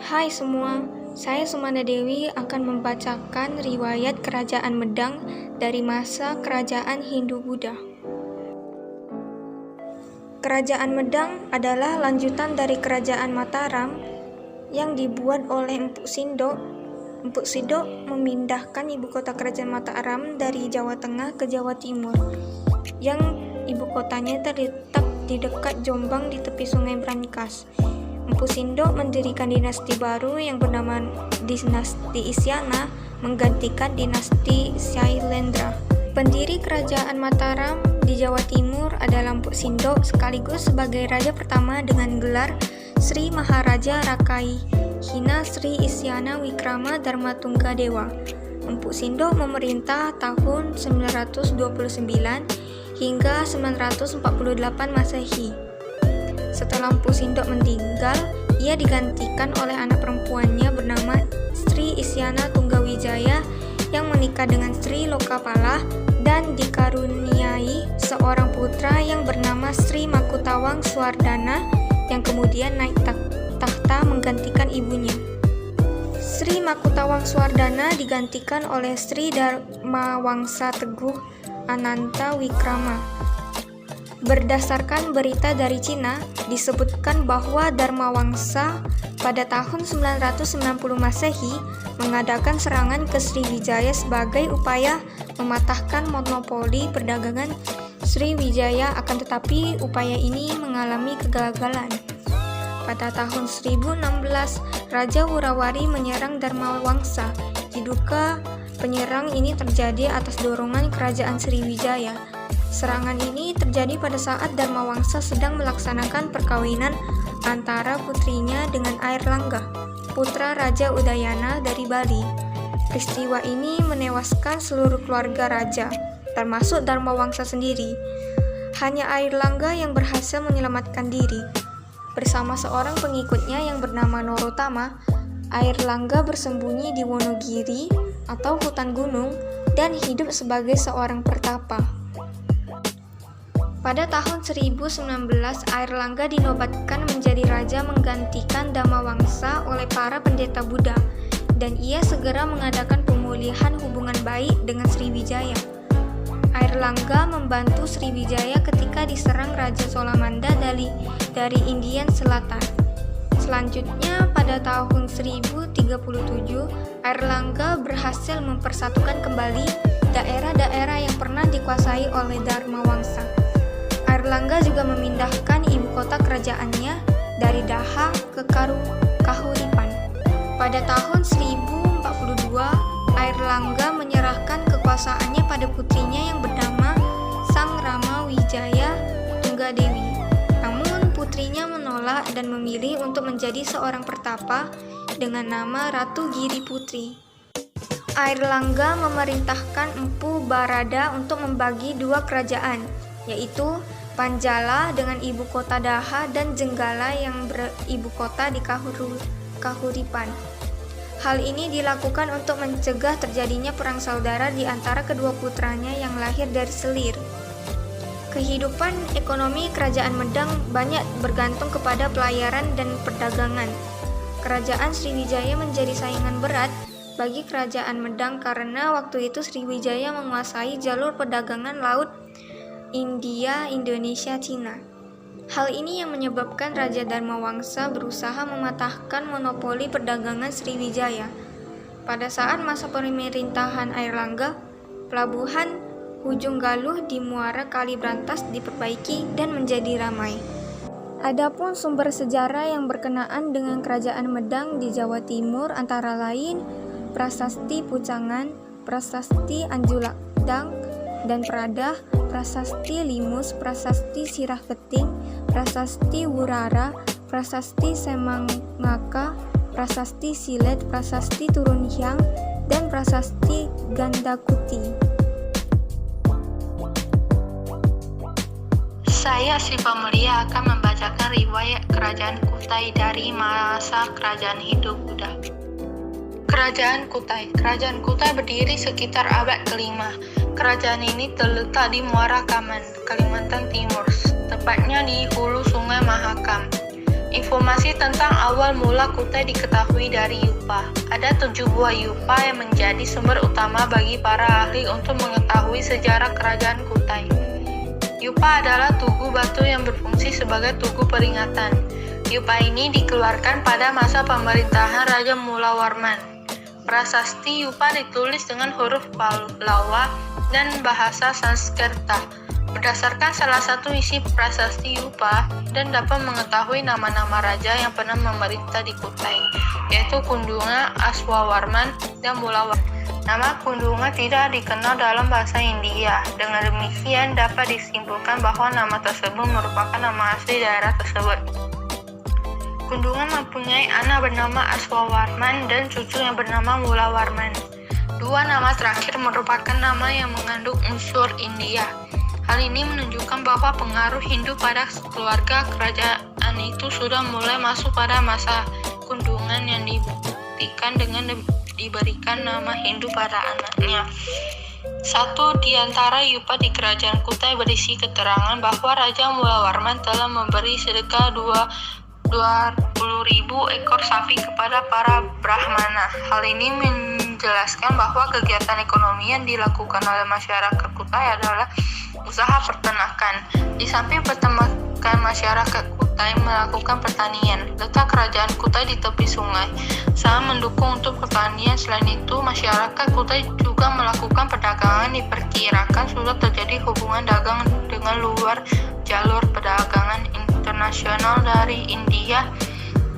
Hai semua, saya Sumana Dewi akan membacakan riwayat Kerajaan Medang dari masa Kerajaan Hindu-Buddha. Kerajaan Medang adalah lanjutan dari Kerajaan Mataram yang dibuat oleh Empu Sindok. Empu Sindok memindahkan ibu kota Kerajaan Mataram dari Jawa Tengah ke Jawa Timur, yang ibu kotanya terletak di dekat Jombang di tepi Sungai Brankas. Empu Sindok mendirikan dinasti baru yang bernama Dinasti Isyana, menggantikan dinasti Syailendra. Pendiri Kerajaan Mataram di Jawa Timur adalah Empu Sindok, sekaligus sebagai raja pertama dengan gelar Sri Maharaja Rakai Hina Sri Isyana Wikrama Dharma Tunggadewa. Empu Sindok memerintah tahun 929 hingga 948 Masehi. Setelah Empu Sindok meninggal, ia digantikan oleh anak perempuannya bernama Sri Isyana Tunggawijaya yang menikah dengan Sri Lokapala dan dikaruniai seorang putra yang bernama Sri Makutawang Swardana yang kemudian naik tahta menggantikan ibunya. Sri Makutawang Swardana digantikan oleh Sri Dharmawangsa Teguh Ananta Wikrama. Berdasarkan berita dari Cina, disebutkan bahwa Dharmawangsa pada tahun 990 Masehi mengadakan serangan ke Sriwijaya sebagai upaya mematahkan monopoli perdagangan Sriwijaya, akan tetapi upaya ini mengalami kegagalan. Pada tahun 1016, Raja Wurawari menyerang Dharmawangsa. Diduga penyerang ini terjadi atas dorongan kerajaan Sriwijaya. Serangan ini terjadi pada saat Dharmawangsa sedang melaksanakan perkawinan antara putrinya dengan Airlangga, putra Raja Udayana dari Bali. Peristiwa ini menewaskan seluruh keluarga raja, termasuk Dharmawangsa sendiri. Hanya Airlangga yang berhasil menyelamatkan diri. Bersama seorang pengikutnya yang bernama Norotama, Airlangga bersembunyi di Wonogiri atau hutan gunung dan hidup sebagai seorang pertapa. Pada tahun 1019, Airlangga dinobatkan menjadi raja menggantikan Dharmawangsa oleh para pendeta Buddha, dan ia segera mengadakan pemulihan hubungan baik dengan Sriwijaya. Airlangga membantu Sriwijaya ketika diserang Raja Solamanda dari Indian Selatan. Selanjutnya, pada tahun 1037, Airlangga berhasil mempersatukan kembali daerah-daerah yang pernah dikuasai oleh Dharmawangsa. Airlangga juga memindahkan ibu kota kerajaannya dari Daha ke Kahuripan. Pada tahun 1042, Airlangga menyerahkan kekuasaannya pada putrinya yang bernama Sang Rama Wijaya Tunggadewi. Namun putrinya menolak dan memilih untuk menjadi seorang pertapa dengan nama Ratu Giri Putri. Airlangga memerintahkan Empu Barada untuk membagi dua kerajaan, yaitu Panjala dengan ibu kota Daha dan Jenggala yang beribu kota di Kahuripan. Hal ini dilakukan untuk mencegah terjadinya perang saudara di antara kedua putranya yang lahir dari selir. Kehidupan ekonomi Kerajaan Medang banyak bergantung kepada pelayaran dan perdagangan. Kerajaan Sriwijaya menjadi saingan berat bagi Kerajaan Medang karena waktu itu Sriwijaya menguasai jalur perdagangan laut India, Indonesia, Cina. Hal ini yang menyebabkan Raja Dharmawangsa berusaha mematahkan monopoli perdagangan Sriwijaya. Pada saat masa pemerintahan Airlangga, pelabuhan Ujung Galuh di Muara Kali Brantas diperbaiki dan menjadi ramai. Adapun sumber sejarah yang berkenaan dengan Kerajaan Medang di Jawa Timur antara lain Prasasti Pucangan, Prasasti Anjulakdang dan Pradah, Prasasti Limus, Prasasti Sirah Keting, Prasasti Wurara, Prasasti Semangaka, Prasasti Silet, Prasasti Turun Hyang, dan Prasasti Gandakuti. Saya Siva Mulia akan membacakan riwayat Kerajaan Kutai dari masa Kerajaan Hindu-Buddha. Kerajaan Kutai. Kerajaan Kutai berdiri sekitar abad ke-5. Kerajaan ini terletak di Muara Kaman, Kalimantan Timur, tepatnya di hulu Sungai Mahakam. Informasi tentang awal mula Kutai diketahui dari Yupa. Ada 7 buah Yupa yang menjadi sumber utama bagi para ahli untuk mengetahui sejarah kerajaan Kutai. Yupa adalah tugu batu yang berfungsi sebagai tugu peringatan. Yupa ini dikeluarkan pada masa pemerintahan Raja Mulawarman. Prasasti Yupa ditulis dengan huruf Pallawa dan bahasa Sanskerta. Berdasarkan salah satu isi prasasti Yupa dan dapat mengetahui nama-nama raja yang pernah memerintah di Kutai, yaitu Kundunga, Aswawarman, dan Mulawarman. Nama Kundunga tidak dikenal dalam bahasa India. Dengan demikian dapat disimpulkan bahwa nama tersebut merupakan nama asli daerah tersebut. Kundunga mempunyai anak bernama Aswawarman dan cucu yang bernama Mulawarman. Dua nama terakhir merupakan nama yang mengandung unsur India. Hal ini menunjukkan bahwa pengaruh Hindu pada keluarga kerajaan itu sudah mulai masuk pada masa Kundungan yang dibuktikan dengan diberikan nama Hindu pada anaknya. Satu di antara Yupa di kerajaan Kutai berisi keterangan bahwa Raja Mulawarman telah memberi sedekah 20.000 ekor sapi kepada para Brahmana. Hal ini menjelaskan bahwa kegiatan ekonomi yang dilakukan oleh masyarakat Kutai adalah usaha peternakan. Di samping peternakan, masyarakat Kutai melakukan pertanian. Letak kerajaan Kutai di tepi sungai, sangat mendukung untuk pertanian. Selain itu, masyarakat Kutai juga melakukan perdagangan. Diperkirakan sudah terjadi hubungan dagang dengan luar jalur perdagangan internasional dari India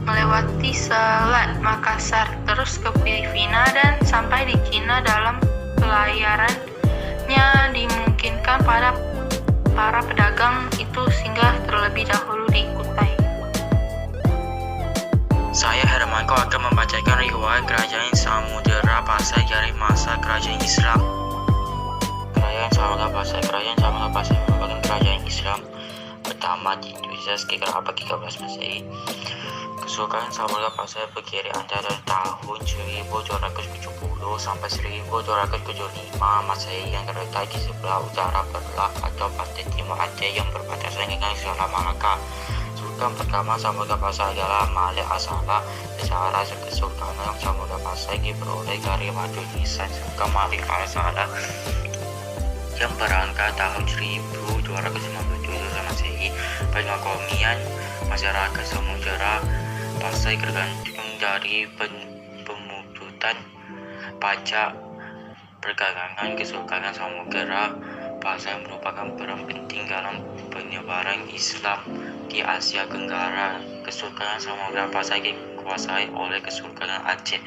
melewati Selat Makassar, terus ke Filipina dan sampai di Cina. Dalam pelayarannya dimungkinkan pada para pedagang itu singgah terlebih dahulu di Kutai. Saya Hermanko akan membacakan riwayat Kerajaan Samudera Pasai dari masa Kerajaan Islam. Kerajaan Samudera Pasai merupakan kerajaan Islam pertama di Indonesia sekitar abad 13 Masehi. Kesultanan Samudera Pasai berdiri antara tahun 1270 sampai 1275 Masehi yang terletak di sebelah utara Perlah atau pantai timur Aceh yang berbatasan dengan Selat Malaka. Sultan pertama Samudera Pasai adalah Malik As-Salah. Sejarah Kesultanan Samudera Pasai diperoleh dari Madu Lisan Sultan Malik As-Salah yang berangkat tahun 1297 Masehi. Perekonomian masyarakat Samudera Pasai tergantung dari pemungutan pajak perdagangan. Kesultanan Samudera Pasai merupakan peran penting dalam penyebaran Islam di Asia Tenggara. Kesultanan Samudera Pasai dikuasai oleh Kesultanan Aceh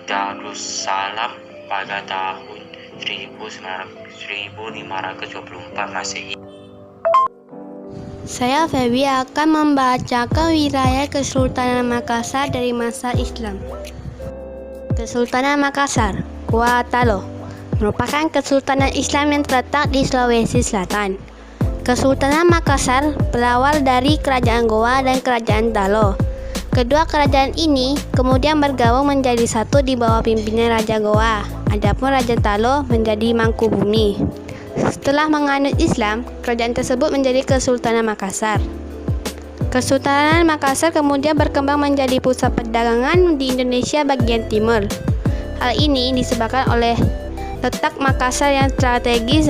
Darussalam pada tahun 1524 Masehi. Saya Febi akan membacakan wilayah Kesultanan Makassar dari masa Islam. Kesultanan Makassar, Gua Talo, merupakan kesultanan Islam yang terletak di Sulawesi Selatan. Kesultanan Makassar berawal dari Kerajaan Goa dan Kerajaan Talo. Kedua kerajaan ini kemudian bergabung menjadi satu di bawah pimpinan Raja Goa. Adapun Raja Talo menjadi Mangkubumi. Setelah menganut Islam, kerajaan tersebut menjadi Kesultanan Makassar. Kesultanan Makassar kemudian berkembang menjadi pusat perdagangan di Indonesia bagian timur. Hal ini disebabkan oleh letak Makassar yang strategis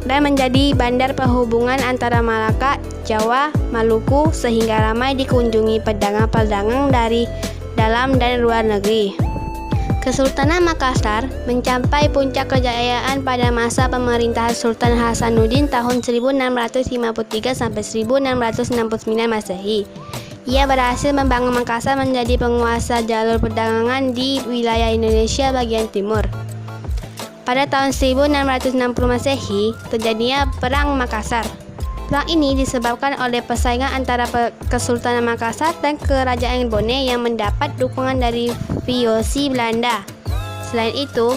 dan menjadi bandar penghubungan antara Malaka, Jawa, Maluku, sehingga ramai dikunjungi pedagang-pedagang dari dalam dan luar negeri. Kesultanan Makassar mencapai puncak kejayaan pada masa pemerintahan Sultan Hasanuddin tahun 1653 sampai 1669 Masehi. Ia berhasil membangun Makassar menjadi penguasa jalur perdagangan di wilayah Indonesia bagian timur. Pada tahun 1660 Masehi, terjadinya Perang Makassar. Perang ini disebabkan oleh persaingan antara Kesultanan Makassar dan Kerajaan Bone yang mendapat dukungan dari VOC Belanda. Selain itu,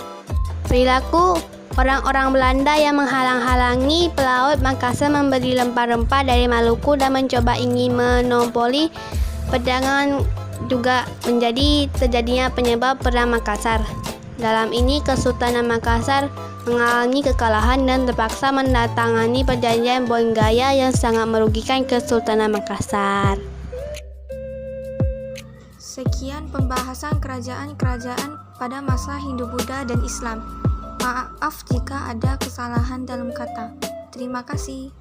perilaku orang-orang Belanda yang menghalang-halangi pelaut Makassar memberi rempah-rempah dari Maluku dan mencoba ingin monopoli perdagangan juga menjadi terjadinya penyebab Perang Makassar. Dalam ini, Kesultanan Makassar mengalami kekalahan dan terpaksa menandatangani perjanjian Bonggaya yang sangat merugikan Kesultanan Makassar. Sekian pembahasan kerajaan-kerajaan pada masa Hindu-Buddha dan Islam. Maaf jika ada kesalahan dalam kata. Terima kasih.